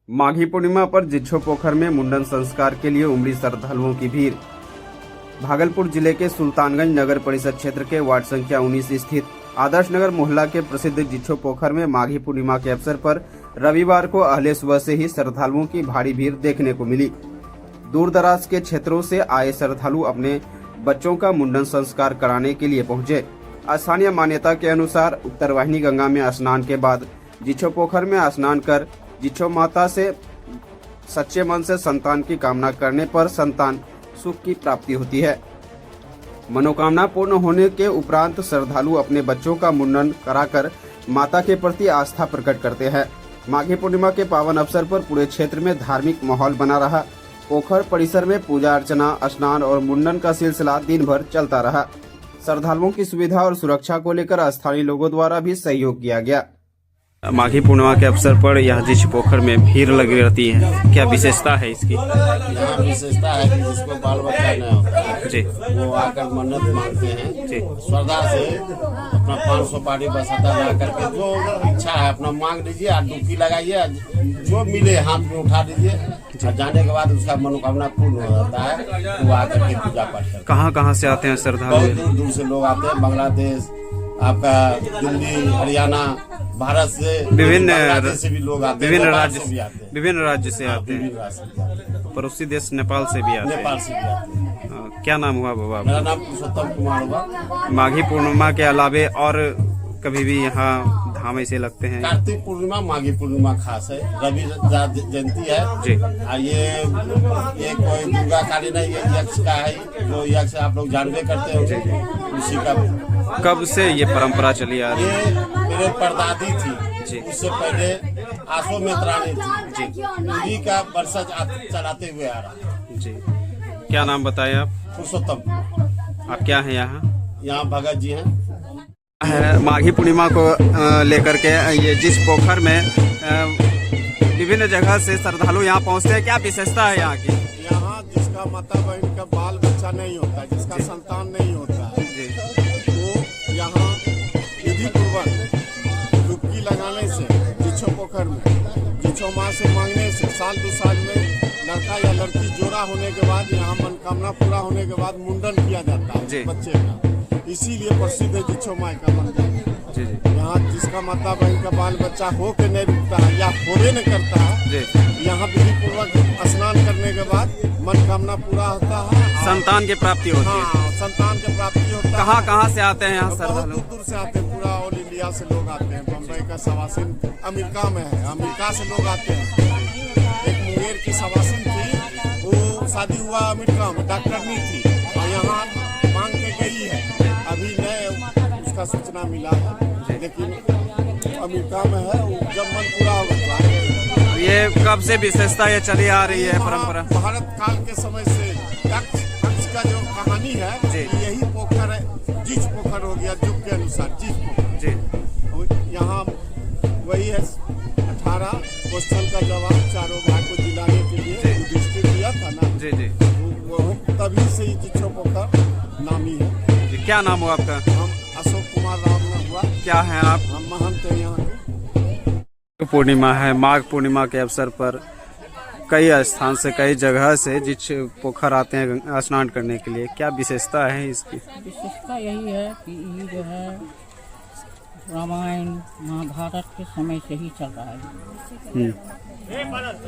माघी पूर्णिमा पर जिच्छो पोखर में मुंडन संस्कार के लिए उमड़ी श्रद्धालुओं की भीड़। भागलपुर जिले के सुल्तानगंज नगर परिषद क्षेत्र के वार्ड संख्या 19 स्थित आदर्श नगर मोहल्ला के प्रसिद्ध जिच्छो पोखर में माघी पूर्णिमा के अवसर पर रविवार को अहले सुबह से ही श्रद्धालुओं की भारी भीड़ देखने को मिली। दूर दराज के क्षेत्रों से आए श्रद्धालु अपने बच्चों का मुंडन संस्कार कराने के लिए पहुंचे। स्थानीय मान्यता के अनुसार उत्तरवाहिनी गंगा में स्नान के बाद जिच्छो पोखर में स्नान कर जिच्छो माता से सच्चे मन से संतान की कामना करने पर संतान सुख की प्राप्ति होती है। मनोकामना पूर्ण होने के उपरांत श्रद्धालु अपने बच्चों का मुंडन कराकर माता के प्रति आस्था प्रकट करते हैं। माघी पूर्णिमा के पावन अवसर पर पूरे क्षेत्र में धार्मिक माहौल बना रहा। पोखर परिसर में पूजा अर्चना, स्नान और मुंडन का सिलसिला दिन भर चलता रहा। श्रद्धालुओं की सुविधा और सुरक्षा को लेकर स्थानीय लोगों द्वारा भी सहयोग किया गया। माघी पूर्णिमा के अवसर पर यहाँ जिस पोखर में भीड़ लगी रहती है, क्या विशेषता है इसकी? यहाँ विशेषता है कि जिसको बाल बच्चा नहीं होता है जी, वो आकर मन्नत मांगते हैं जी, श्रद्धा से अपना 500 पारी बसाता ला करके जो इच्छा है अपना मांग लीजिए और डुबकी लगाइए, जो मिले हाथ में उठा लीजिए और जाने के बाद उसका मनोकामना पूर्ण हो जाता है। वो आकर के पूजा पाठ करते हैं। कहाँ से आते हैं श्रद्धालु? बहुत दूर दूर से लोग आते हैं, बांग्लादेश, आपका दिल्ली, हरियाणा, भारत से, विभिन्न से भी लोग आते हैं, विभिन्न राज्य से आते हैं, पड़ोसी देश नेपाल से भी आते हैं। क्या नाम हुआ बाबा? मेरा नाम पुरुषोत्तम कुमार हुआ। माघी पूर्णिमा के अलावे और कभी भी यहाँ धाम ऐसे लगते हैं? कार्तिक पूर्णिमा, माघी पूर्णिमा खास है, रवि जयंती है जी। ये कोई दुर्गा काली नहीं, ये यक्ष का है, जो यक्ष आप लोग जानवे करते हैं, उसी का। कब से ये परंपरा चली आ रही है? ये मेरे परदादी थी जी, उससे पहले आसो में त्राणी थी जी, उन्हीं का वर्षा चलाते हुए आ रहा जी। क्या नाम बताए आप? पुरुषोत्तम। आप क्या हैं यहाँ? भगत जी हैं। माघी पूर्णिमा को लेकर के ये जिस पोखर में विभिन्न जगह से श्रद्धालु यहाँ पहुँचते हैं, क्या विशेषता है यहाँ की? यहाँ जिसका माता बहन का बाल बच्चा नहीं होता, जिसका संतान नहीं होता जी, वो यहाँ विधि पूर्वक डुबकी लगाने से जिच्छो पोखर में जिच्छो माँ से मांगने से साल 2 साल में लड़का या लड़की जोड़ा होने के बाद यहाँ मनोकामना पूरा होने के बाद मुंडन किया जाता है बच्चे का। इसीलिए प्रसिद्ध है जिच्छो माँ का मंदिर। यहाँ जिसका माता बहन का बाल बच्चा हो के नहीं रुकता है या होवे नहीं करता है, यहाँ विधि पूर्वक स्नान करने के बाद मनोकामना पूरा होता है, संतान की प्राप्ति होती है। हाँ, संतान की प्राप्ति होता है। कहाँ से आते हैं यहाँ श्रद्धालु? बहुत दूर से आते हैं, पूरा ऑल इंडिया से लोग आते हैं। बम्बई का सवासिन अमेरिका में है, अमेरिका से लोग आते हैं। एक मुंगेर की सवासिन थी, वो शादी हुआ अमेरिका में, डॉक्टरनी थी और यहाँ मांग के गई है। अभी नए उसका सूचना मिला है, लेकिन अमेरिका में है। जब मन पूरा होगा तो ये कब से विशेषता ये चली आ रही है परंपरा? भारत काल के समय से यक्ष का जो कहानी है यही पोखर है, जिस पोखर हो गया युग के अनुसार जिस पोखर जी। यहाँ वही है 18 क्वेश्चन का जवाब चारों भाई को दिलाने के लिए युधिष्ठिर दिया था ना जी जी, वो तभी से ही जिच्छो पोखर नामी है। क्या नाम हुआ आपका? हम अशोक कुमार राम नाम हुआ। क्या है आप? हम महंत हैं यहाँ के। पूर्णिमा है, माघ पूर्णिमा के अवसर पर कई स्थान से, कई जगह से जिस पोखर आते हैं स्नान करने के लिए, क्या विशेषता है इसकी? विशेषता यही है कि ये जो है रामायण महाभारत के समय से ही चल रहा है।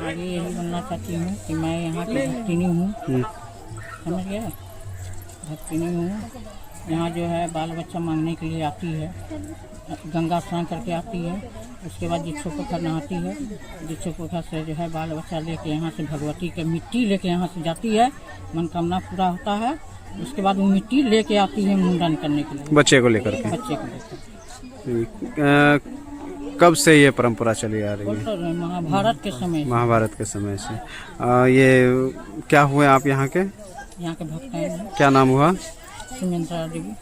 आगे यही बनना चाहती हूँ कि मैं यहाँ की भक्तिनी हूँ, समझ गया, भक्तिनी हूँ। यहाँ जो है बाल बच्चा मांगने के लिए आती है, गंगा स्नान करके आती है, उसके बाद जिच्छो पोखर नहाती है, जिच्छो पोखर से जो है बाल बच्चा लेके यहाँ से भगवती के मिट्टी लेके यहाँ से जाती है, मनोकामना पूरा होता है। उसके बाद वो मिट्टी लेके आती है मुंडन करने के लिए, बच्चे को लेकर के। बच्चे को लेकर कब से ये परंपरा चली आ रही है? महाभारत के समय। महाभारत के समय से। ये क्या हुए आप यहाँ के? यहाँ के भक्त हैं। क्या नाम हुआ? सुमित्रा देवी।